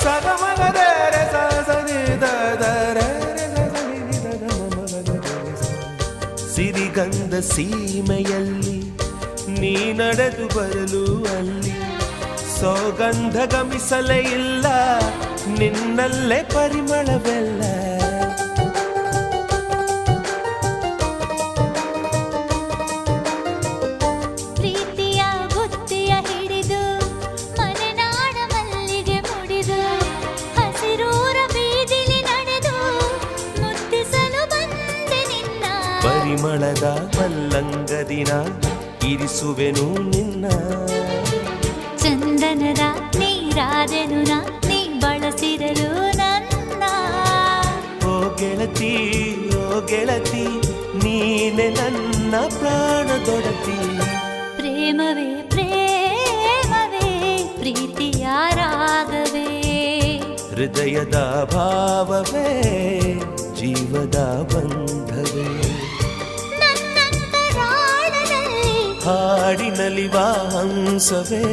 ಸಗಮಗದೆ ರೆ ಸನಿ ದರೆ ಸಿರಿಗಂಧ ಸೀಮೆಯಲ್ಲಿ ನೀ ನಡೆದು ಬರಲು ಅಲ್ಲಿ ಸೌಗಂಧ ಗಮಿಸಲೇ ಇಲ್ಲ ನಿನ್ನಲ್ಲೇ ಪರಿಮಳವೆಲ್ಲ ಪ್ರೀತಿಯ ಬುತ್ತಿಯ ಹಿಡಿದು ಮಲೆನಾಡ ಮಲ್ಲಿಗೆ ಮುಡಿದು ಹಸಿರೂರ ಬೀದಿಲಿ ನಡೆದು ಮುತ್ತಿಸಲು ಬಂದೆ ನಿನ್ನ ಪರಿಮಳದ ಮಲ್ಲಂಗದಿನ ಇರಿಸುವೆನು ನಿನ್ನ ಚಂದನದ ನೀರಾದೆನು ನೀ ಬಳಸಿರಲು ನನ್ನ ಓ ಗೆಳತಿ ನೀನೆ ನನ್ನ ಪ್ರಾಣದೊಡತಿ ಪ್ರೇಮವೇ ಪ್ರೇಮವೇ ಪ್ರೀತಿಯ ರಾಗವೇ ಹೃದಯದ ಭಾವವೇ ಜೀವದ ಬಂಧವೇ ನನ್ನಂತರಾಳದಲ್ಲಿ ಹಾಡಿನಲಿವ ಹಂಸವೇ